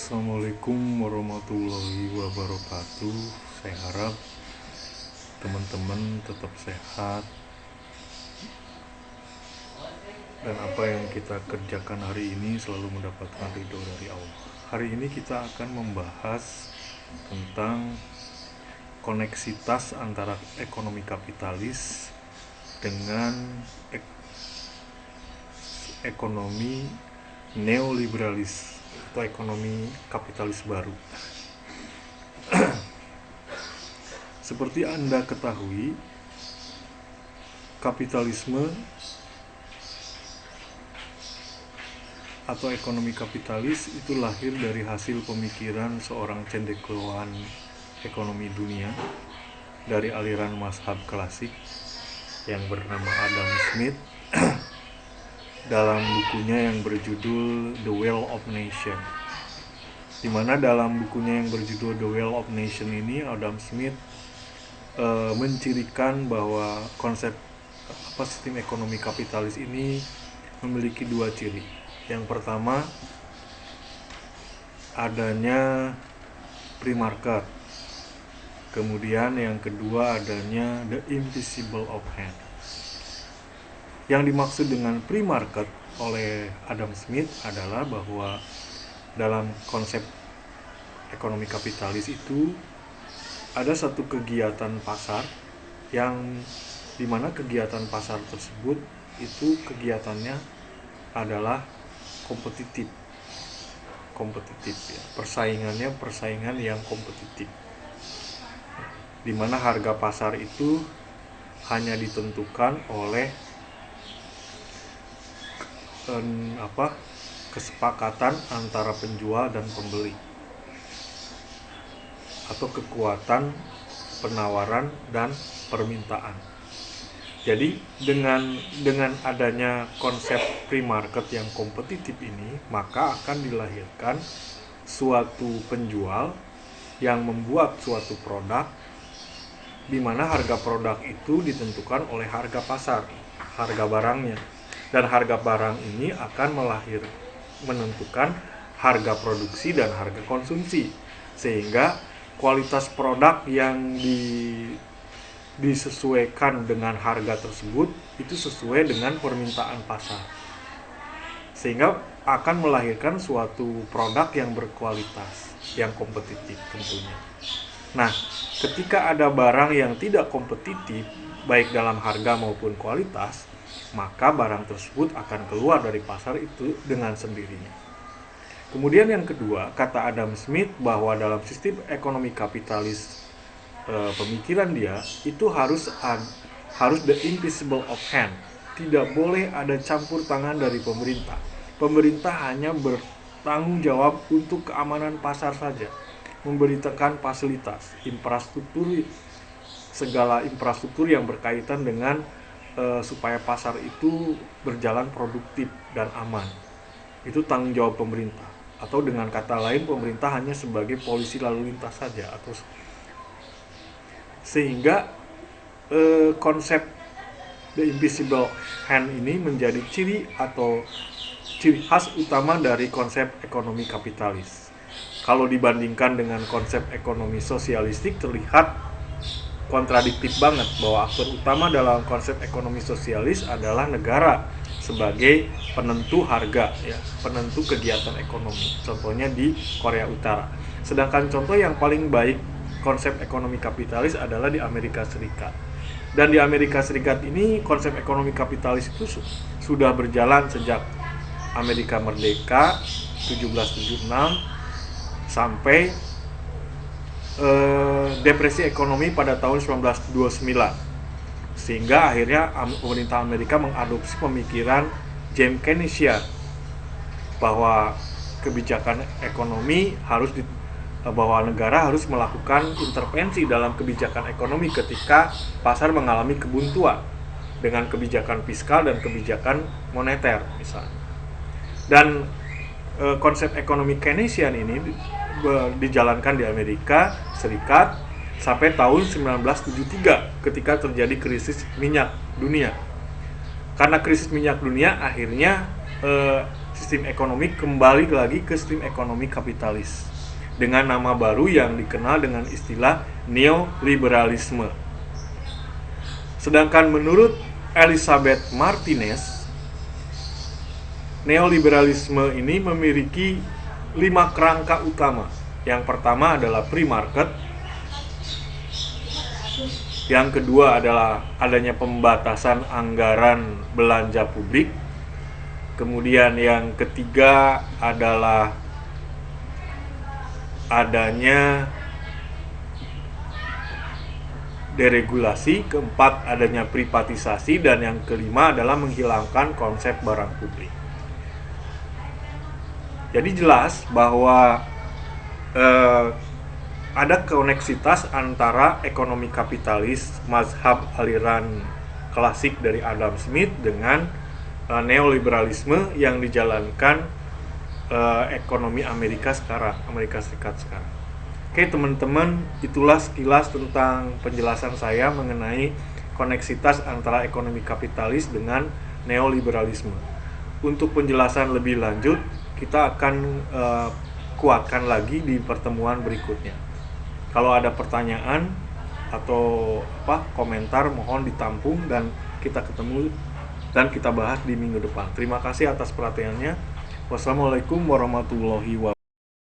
Assalamualaikum warahmatullahi wabarakatuh. Saya harap teman-teman tetap sehat dan apa yang kita kerjakan hari ini selalu mendapatkan ridho dari Allah. Hari ini kita akan membahas tentang koneksitas antara ekonomi kapitalis dengan ekonomi neoliberalis atau ekonomi kapitalis baru. Seperti Anda ketahui, kapitalisme atau ekonomi kapitalis itu lahir dari hasil pemikiran seorang cendekiawan ekonomi dunia dari aliran mazhab klasik yang bernama Adam Smith dalam bukunya yang berjudul The Wealth of Nations. Di mana dalam bukunya yang berjudul The Wealth of Nations ini Adam Smith mencirikan bahwa konsep sistem ekonomi kapitalis ini memiliki dua ciri. Yang pertama, adanya free market. Kemudian yang kedua adanya the invisible of hand. Yang dimaksud dengan free market oleh Adam Smith adalah bahwa dalam konsep ekonomi kapitalis itu ada satu kegiatan pasar yang dimana kegiatan pasar tersebut itu kegiatannya adalah kompetitif ya. Persaingan yang kompetitif, dimana harga pasar itu hanya ditentukan oleh kesepakatan antara penjual dan pembeli atau kekuatan penawaran dan permintaan. Jadi dengan adanya konsep free market yang kompetitif ini, maka akan dilahirkan suatu penjual yang membuat suatu produk di mana harga produk itu ditentukan oleh harga pasar, harga barangnya. Dan harga barang ini akan menentukan harga produksi dan harga konsumsi, sehingga kualitas produk yang disesuaikan dengan harga tersebut itu sesuai dengan permintaan pasar, sehingga akan melahirkan suatu produk yang berkualitas, yang kompetitif tentunya. Nah, ketika ada barang yang tidak kompetitif baik dalam harga maupun kualitas, maka barang tersebut akan keluar dari pasar itu dengan sendirinya. Kemudian yang kedua, kata Adam Smith bahwa dalam sistem ekonomi kapitalis, pemikiran dia itu harus the invisible of hand. Tidak boleh ada campur tangan dari pemerintah. Pemerintah hanya bertanggung jawab untuk keamanan pasar saja, memberikan fasilitas, segala infrastruktur yang berkaitan dengan supaya pasar itu berjalan produktif dan aman. Itu tanggung jawab pemerintah, atau dengan kata lain pemerintah hanya sebagai polisi lalu lintas saja, atau sehingga konsep the invisible hand ini menjadi ciri khas utama dari konsep ekonomi kapitalis. Kalau dibandingkan dengan konsep ekonomi sosialistik terlihat kontradiktif banget, bahwa aktor utama dalam konsep ekonomi sosialis adalah negara sebagai penentu harga ya, penentu kegiatan ekonomi. Contohnya di Korea Utara. Sedangkan contoh yang paling baik konsep ekonomi kapitalis adalah di Amerika Serikat. Dan di Amerika Serikat ini konsep ekonomi kapitalis itu sudah berjalan sejak Amerika merdeka 1776 sampai depresi ekonomi pada tahun 1929, sehingga akhirnya pemerintah Amerika mengadopsi pemikiran James Keynesian bahwa kebijakan ekonomi bahwa negara harus melakukan intervensi dalam kebijakan ekonomi ketika pasar mengalami kebuntuan dengan kebijakan fiskal dan kebijakan moneter misalnya. Dan konsep ekonomi Keynesian ini dijalankan di Amerika Serikat sampai tahun 1973 ketika terjadi krisis minyak dunia. Karena krisis minyak dunia, akhirnya sistem ekonomi kembali lagi ke sistem ekonomi kapitalis dengan nama baru yang dikenal dengan istilah neoliberalisme. Sedangkan menurut Elizabeth Martinez, neoliberalisme ini memiliki 5 kerangka utama. Yang pertama adalah free market. Yang kedua adalah adanya pembatasan anggaran belanja publik. Kemudian yang ketiga adalah adanya deregulasi, keempat adanya privatisasi, dan yang kelima adalah menghilangkan konsep barang publik. Jadi jelas bahwa ada koneksitas antara ekonomi kapitalis, mazhab aliran klasik dari Adam Smith dengan neoliberalisme yang dijalankan ekonomi Amerika Serikat sekarang. Oke teman-teman, itulah sekilas tentang penjelasan saya mengenai koneksitas antara ekonomi kapitalis dengan neoliberalisme. Untuk penjelasan lebih lanjut, kita akan kuatkan lagi di pertemuan berikutnya. Kalau ada pertanyaan atau komentar, mohon ditampung dan kita ketemu dan kita bahas di minggu depan. Terima kasih atas perhatiannya. Wassalamualaikum warahmatullahi wabarakatuh.